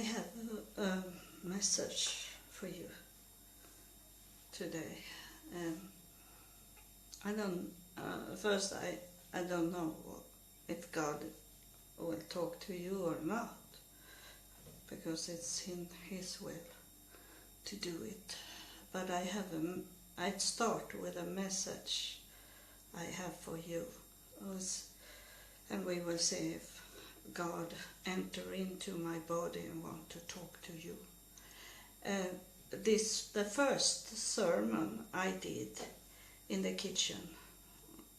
have a message for you today. I don't. First, I don't know if God will talk to you or not, because it's in His will to do it. But I'd start with a message I have for you, and we will see if God enter into my body and want to talk to you. The first sermon I did in the kitchen,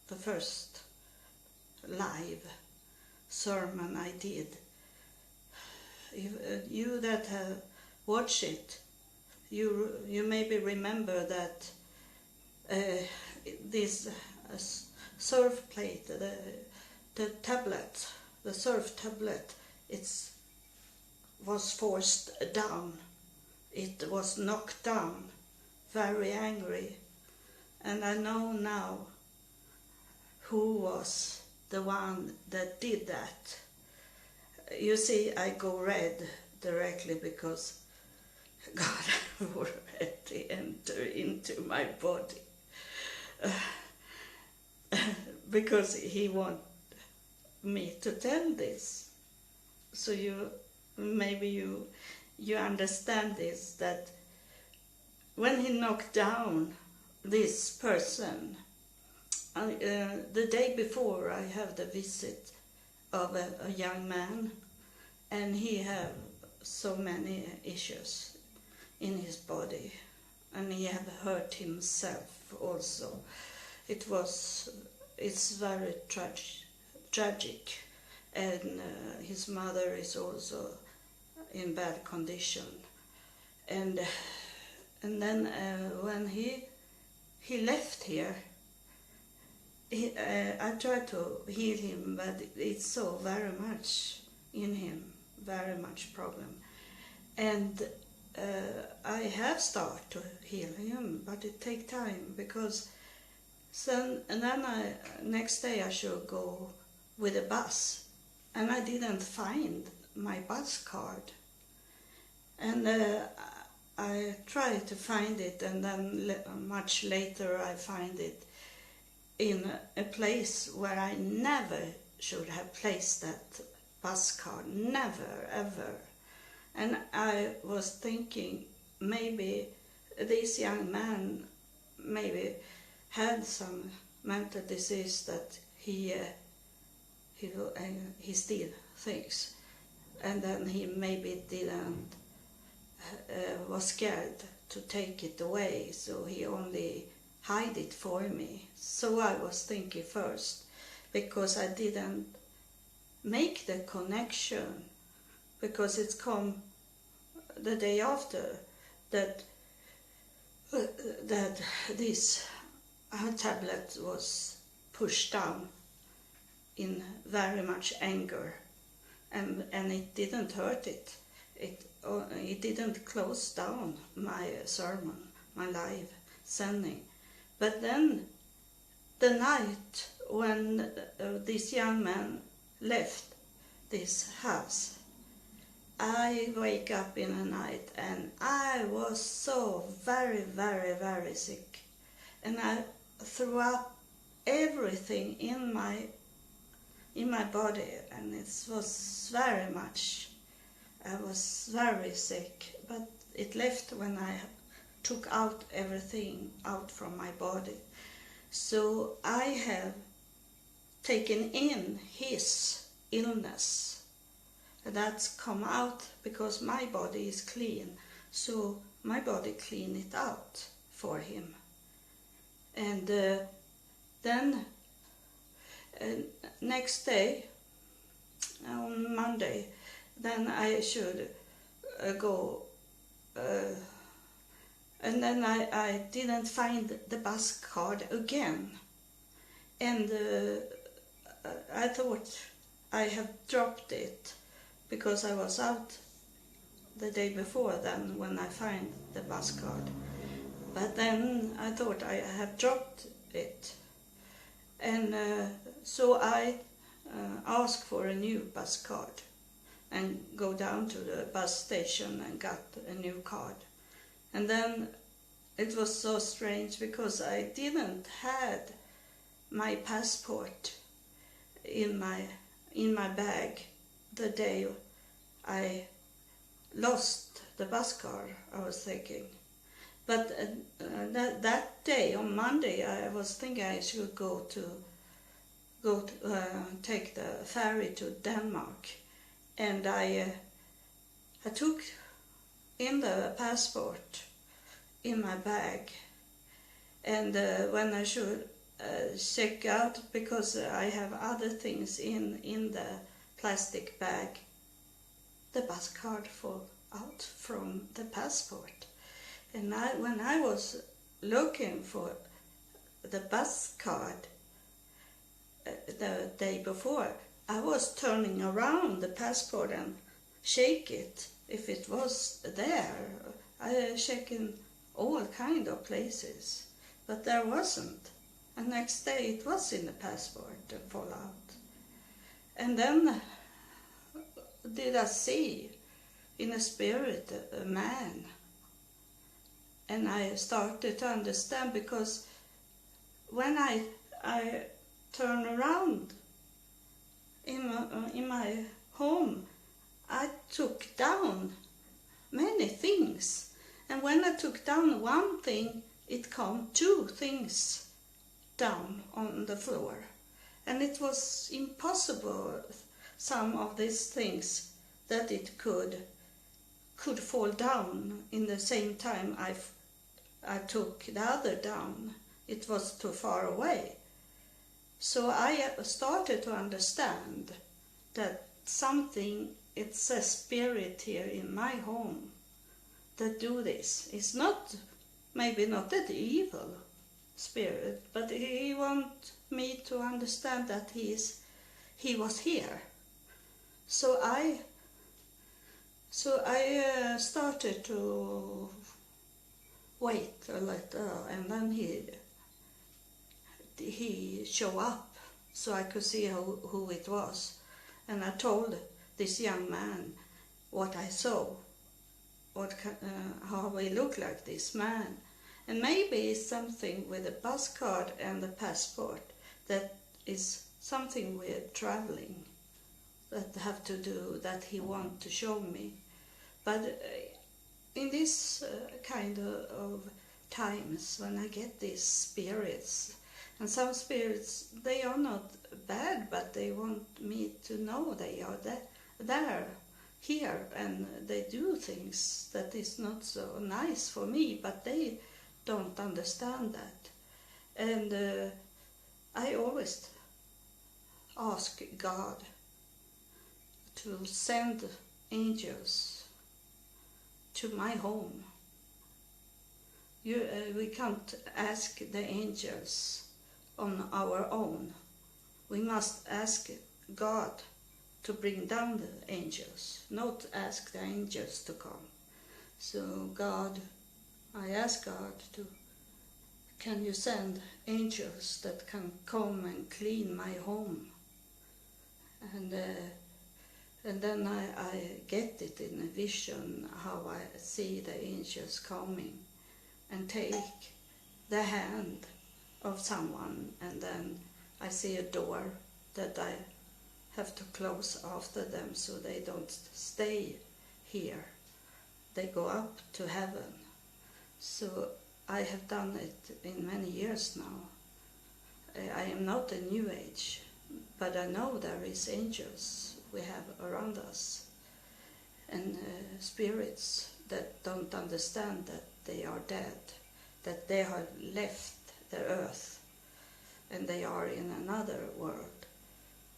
the first live sermon I did. If you that have watched it, you maybe remember that this surf plate, the tablet, the surf tablet, it was forced down. It was knocked down, very angry. And I know now who was the one that did that. You see, I go red directly because God already entered into my body. Because He wants me to tell this. So you understand this, that when He knocked down this person, the day before I have the visit of a young man, and he have so many issues in his body, and he have hurt himself also. It's very tragic, and his mother is also in bad condition, and then when he left here, I tried to heal him, but it's so very much in him, very much problem, and I have started to heal him, but it takes time, because next day I should go with a bus, and I didn't find my bus card, and I tried to find it, and then much later I find it in a place where I never should have placed that bus card, never ever. And I was thinking maybe this young man maybe had some mental disease that he still thinks, and then he maybe didn't was scared to take it away, so he only hide it for me. So I was thinking first, because I didn't make the connection, because it's come the day after that this tablet was pushed down in very much anger, and it didn't hurt it. It didn't close down my sermon, my live sending. But then the night when this young man left this house, I wake up in the night and I was so very, very, very sick, and I threw up everything in my body, and it was very much. I was very sick, but it left when I took out everything out from my body. So I have taken in his illness. That's come out because my body is clean. So my body cleaned it out for him. And then next day, on Monday, then I should go, and then I didn't find the bus card again, and I thought I have dropped it, because I was out the day before then when I find the bus card, but then I thought I have dropped it, and so I asked for a new bus card. and go down to the bus station and got a new card. And then it was so strange because I didn't had my passport in my bag the day I lost the bus card, I was thinking. But that day, on Monday, I was thinking I should take the ferry to Denmark, and I took in the passport in my bag, and when I should check out, because I have other things in the plastic bag, the bus card fall out from the passport. And when I was looking for the bus card the day before, I was turning around the passport and shake it if it was there. I checked in all kind of places, but there wasn't. And next day it was in the passport and fall out. And then did I see in a spirit a man, and I started to understand, because when I turn around in my home, I took down many things, and when I took down one thing, it come two things down on the floor, and it was impossible, some of these things, that it could fall down in the same time I took the other down. It was too far away. So I started to understand that it's a spirit here in my home that do this. It's maybe not that evil spirit, but he want me to understand that he was here. So I started to wait a little, and then he showed up, so I could see who it was. And I told this young man what I saw, how he looked like, this man. And maybe it's something with the bus card and the passport, that is something with traveling that have to do, that he want to show me. But in this kind of times when I get these spirits, and some spirits, they are not bad, but they want me to know they are there, here, and they do things that is not so nice for me, but they don't understand that. And I always ask God to send angels to my home. We can't ask the angels on our own. We must ask God to bring down the angels, not ask the angels to come. So God, I ask God can you send angels that can come and clean my home? And then I get it in a vision, how I see the angels coming and take the hand of someone, and then I see a door that I have to close after them so they don't stay here. They go up to heaven. So I have done it in many years now. I am not a New Age, but I know there is angels we have around us, and spirits that don't understand that they are dead, that they have left the earth and they are in another world,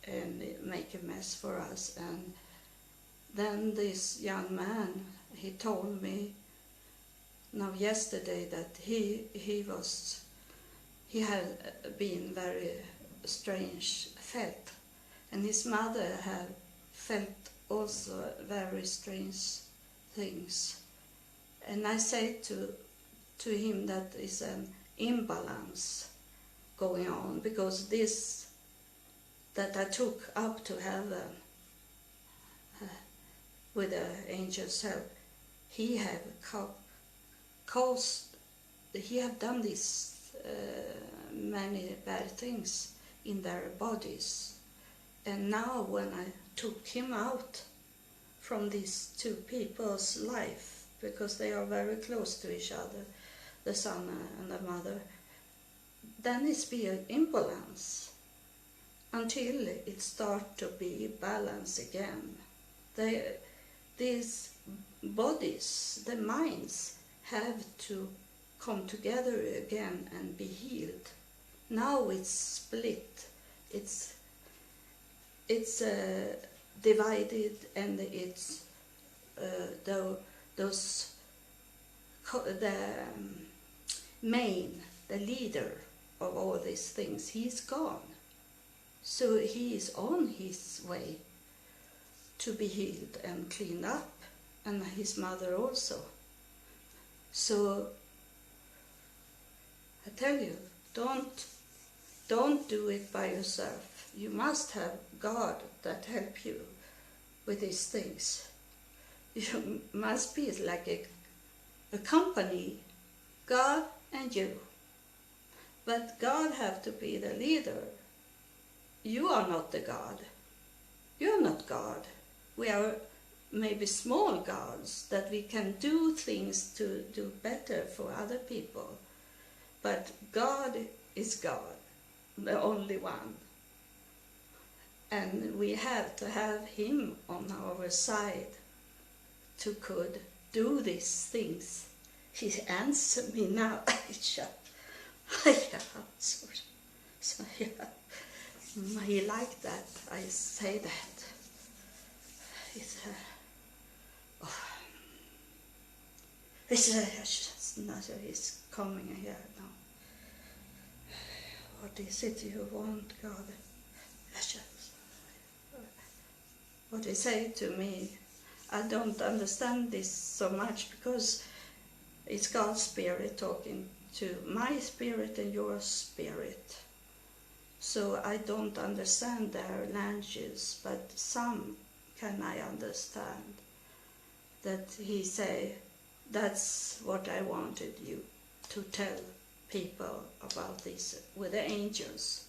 and make a mess for us. And then this young man, he told me now yesterday that he had been very strange felt, and his mother had felt also very strange things. And I say to him that is an imbalance going on, because this that I took up to heaven, with the angel's help, he have caused, he have done these many bad things in their bodies. And now when I took him out from these two people's life, because they are very close to each other, the son and the mother, then it's be an imbalance until it start to be balance again. These bodies, the minds, have to come together again and be healed. Now it's split. It's divided, and it's the leader of all these things, he's gone. So he is on his way to be healed and cleaned up, and his mother also. So I tell you, don't do it by yourself. You must have God that help you with these things. You must be like a company, God and you. But God have to be the leader. You are not the God. You're not God. We are maybe small gods that we can do things to do better for other people. But God is God, the only one. And we have to have him on our side to could do these things. He answered me now. So yeah. He liked that I say that. He's coming here now. What is it you want, God? What he say to me, I don't understand this so much, because it's God's spirit talking to my spirit and your spirit. So I don't understand their languages, but some can I understand. That he say, that's what I wanted you to tell people about this with the angels,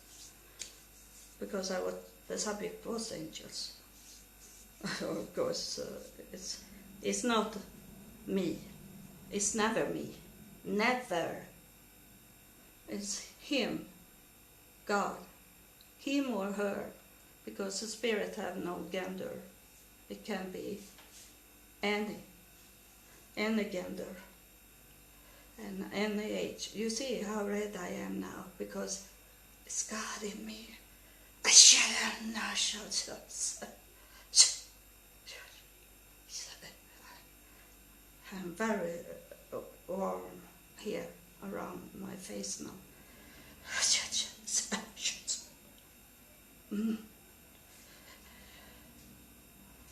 because the subject was angels. Of course, it's not me. It's never me. Never. It's him, God, him or her, because the spirit have no gender. It can be any gender and any age. You see how red I am now, because it's God in me. I'm very warm here around my face now.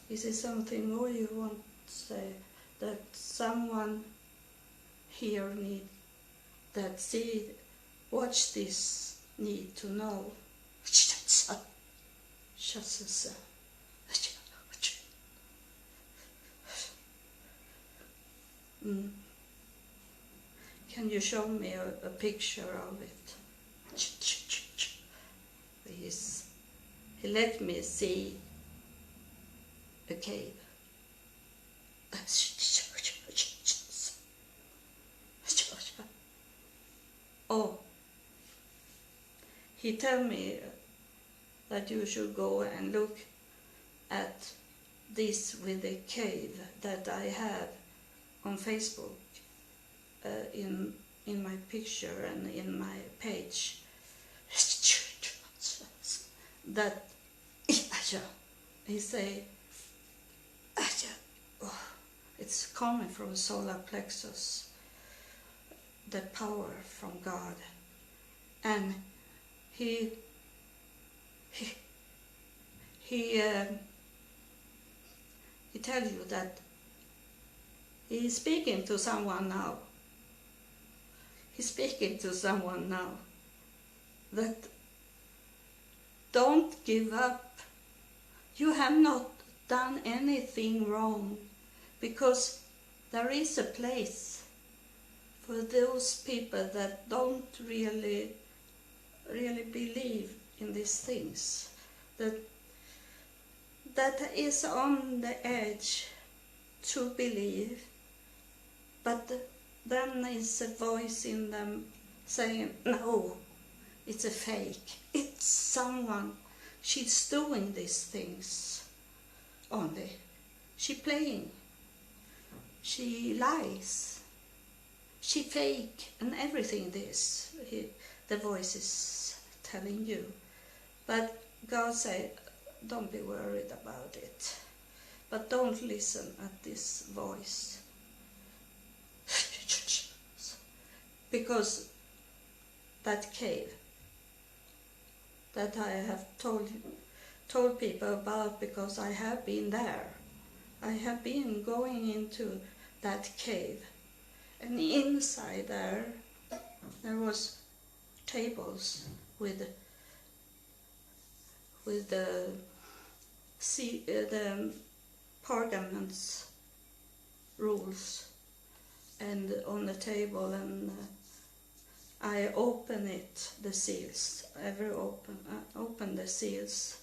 Is there something more you want to say, that someone here watch this, need to know? Can you show me a picture of it? He let me see a cave. Oh, he told me that you should go and look at this with the cave that I have on Facebook, in my picture and in my page. That he say, it's coming from solar plexus, the power from God, and he tell you that he's speaking to someone now. He's speaking to someone now that don't give up. You have not done anything wrong, because there is a place for those people that don't really believe in these things, that is on the edge to believe, but then is a voice in them saying, no, it's a fake, it's someone, she's doing these things only, she playing, she lies, she fake, and everything this, the voice is telling you. But God said, don't be worried about it, but don't listen at this voice. Because that cave that I have told people about, because I have been there. I have been going into that cave, and inside there was tables with the Pergamen's rules, and on the table, and I open it, the seals, open the seals,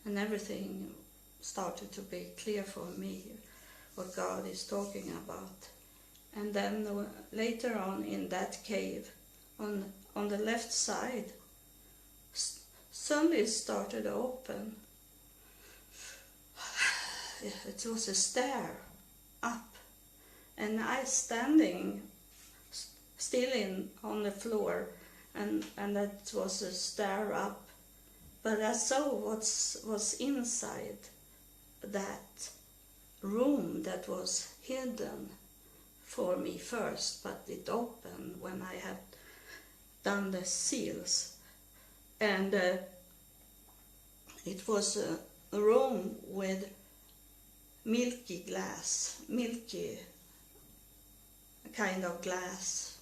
and everything started to be clear for me what God is talking about. And then later on in that cave, on the left side, suddenly started to open. It was a stair up, and I standing still on the floor, and that was a stair up. But I saw what was inside that room that was hidden for me first, but it opened when I had done the seals. And it was a room with milky kind of glass,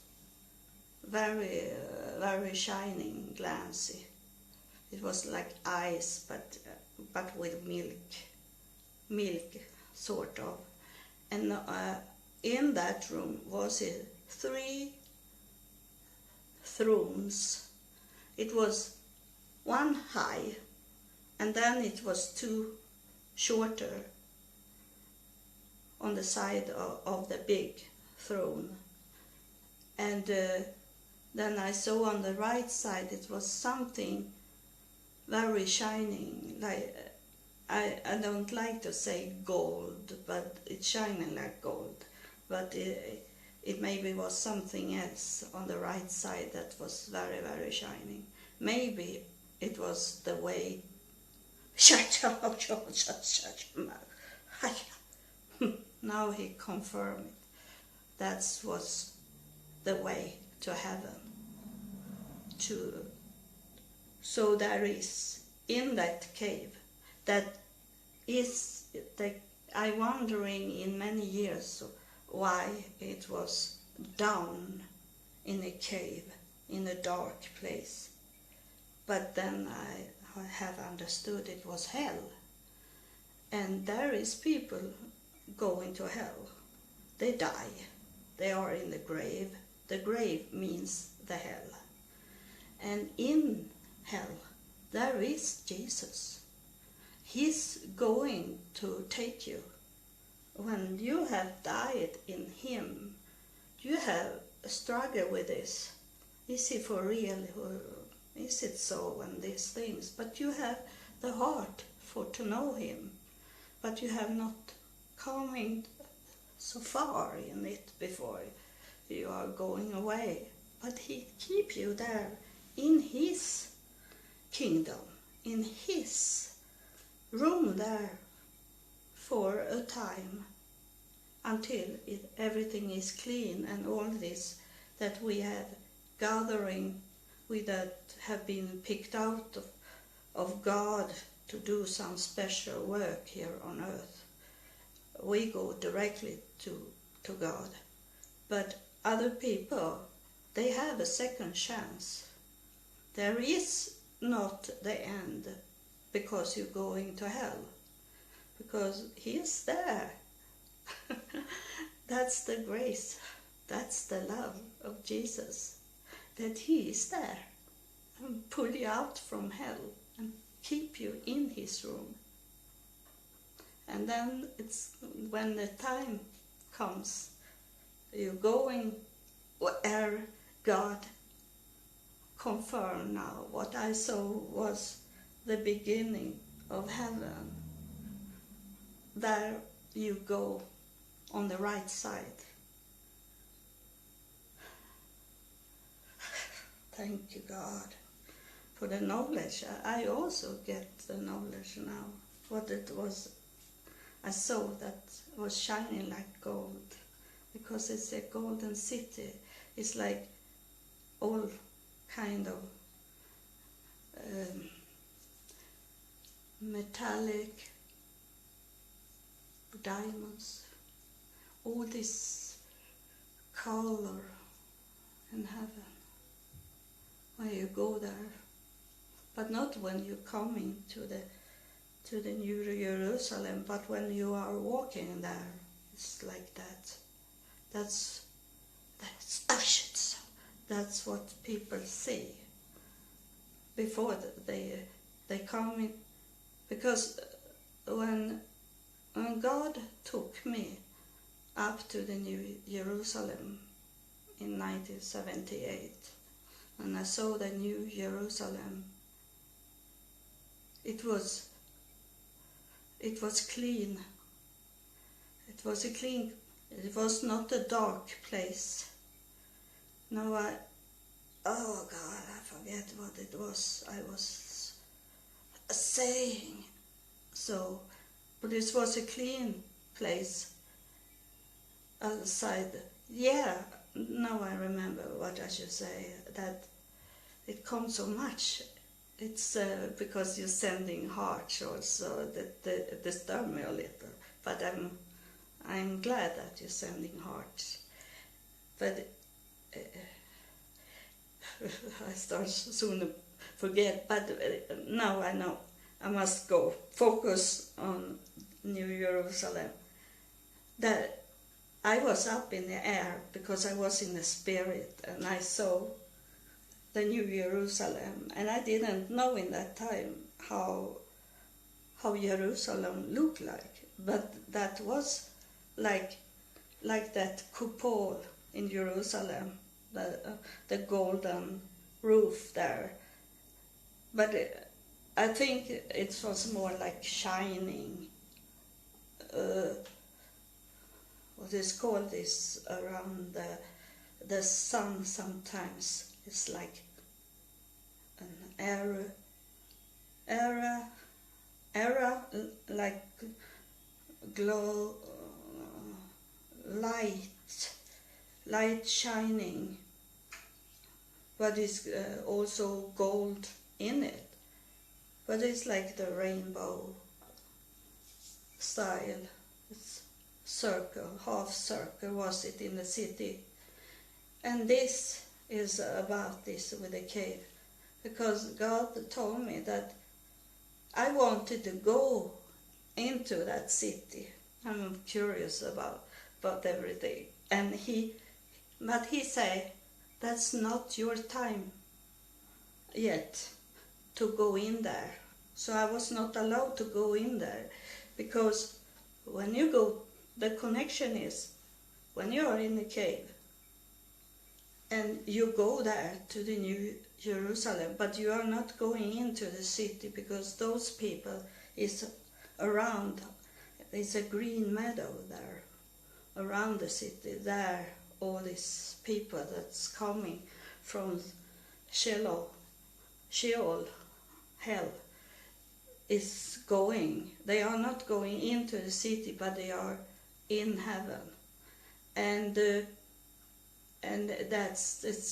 very shining, glassy. It was like ice, but with milk sort of. And in that room was 3 thrones. It was one high, and then it was 2 shorter on the side of the big throne. And then I saw on the right side it was something very shining, like I don't like to say gold, but it's shining like gold, but it maybe was something else on the right side that was very shining. Maybe it was the way. Now he confirmed it. That was the way to heaven. So there is in that cave, that is I wondering in many years why it was down in a cave, in a dark place. But then I have understood it was hell. And there is people going to hell. They die. They are in the grave. The grave means the hell. And in hell, there is Jesus. He's going to take you. When you have died in him, you have struggled with this. Is it for real? Or is it so? And these things. But you have the heart to know him. But you have not come so far in it before you are going away. But he keep you there in his kingdom, in his room there for a time, until everything is clean, and all this that we have gathering, that have been picked out of God to do some special work here on earth. We go directly to God. But other people, they have a second chance. There is not the end because you're going to hell. because he is there. That's the grace, that's the love of Jesus, that he is there and pull you out from hell and keep you in his room. And then it's when the time comes, you're going where God confirmed now what I saw was the beginning of heaven. There you go on the right side. Thank you, God, for the knowledge. I also get the knowledge now, what it was. I saw that was shining like gold, because it's a golden city. It's like all kind of metallic diamonds, all this color in heaven when you go there, but not when you're coming to the New Jerusalem, but when you are walking there, it's like that. That's Auschwitz. That's what people see before they come in, because when God took me up to the New Jerusalem in 1978, and I saw the New Jerusalem, it was clean. It was a clean. It was not a dark place. No, oh God, I forget what it was I was saying. So, but it was a clean place outside. Yeah, now I remember what I should say, that it comes so much. It's because you're sending hearts also that disturb me a little. But I'm glad that you're sending hearts. But I start soon to forget. But now I know I must go focus on New Jerusalem. That I was up in the air because I was in the spirit, and I saw the New Jerusalem, and I didn't know in that time how Jerusalem looked like, but that was like that cupola in Jerusalem, the golden roof there. But I think it was more like shining. What is called this around the sun sometimes. It's like an era like glow, light shining, but it's also gold in it. But it's like the rainbow style. It's circle, half circle was it in the city. And this is about this with the cave, because God told me that I wanted to go into that city. I'm curious about everything, and he said that's not your time yet to go in there. So I was not allowed to go in there, because when you go, the connection is when you are in the cave and you go there to the New Jerusalem, but you are not going into the city, because those people is around. It's a green meadow there around the city. There, all these people that's coming from Sheol, hell, is going. They are not going into the city, but they are in heaven, and it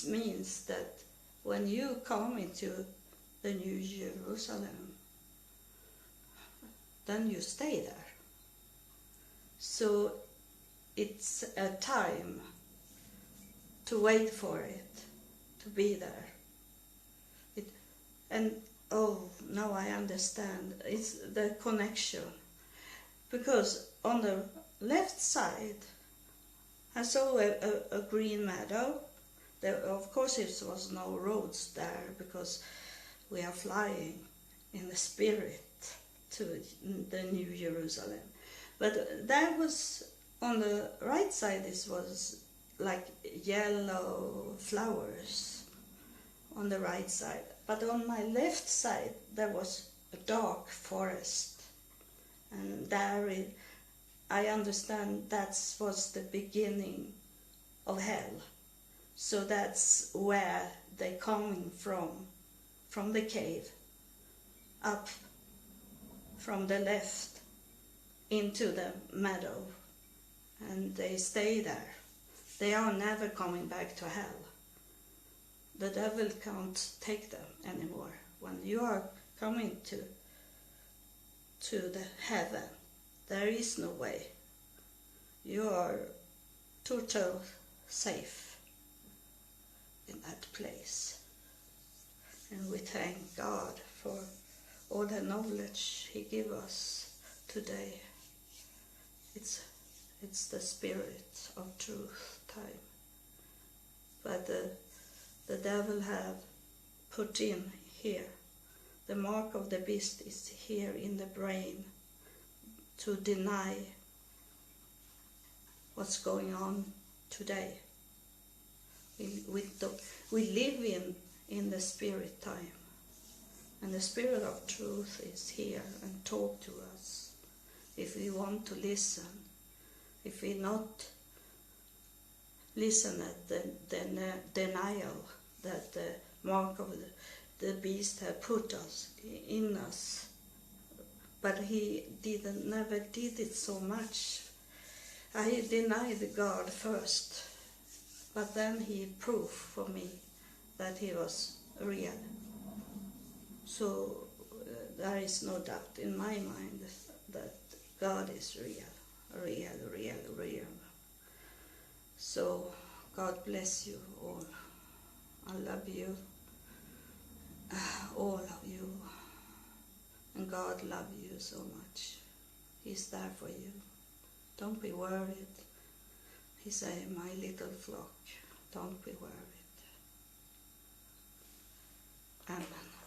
means that when you come into the New Jerusalem, then you stay there. So it's a time to wait for it, to be there. And oh, now I understand. It's the connection. because on the left side I saw a green meadow. There, of course, it was no roads there because we are flying in the spirit to the New Jerusalem. But that was on the right side. This was like yellow flowers on the right side. But on my left side there was a dark forest, and there I understand that was the beginning of hell. So that's where they're coming from the cave, up from the left into the meadow, and they stay there. They are never coming back to hell. The devil can't take them anymore. When you are coming to the heaven, there is no way. You are total safe in that place. And we thank God for all the knowledge He gives us today. It's the spirit of truth time. But the devil have put in here. The mark of the beast is here in the brain to deny what's going on today. We live in the spirit time, and the spirit of truth is here and talk to us if we want to listen. If we not listen at the denial that the mark of the beast had put us in us, but he never did it so much. I denied God first, but then he proved for me that he was real. So there is no doubt in my mind that God is real. So God bless you all. I love you, all of you, and God loves you so much. He's there for you. Don't be worried. He said, my little flock, don't be worried. Amen.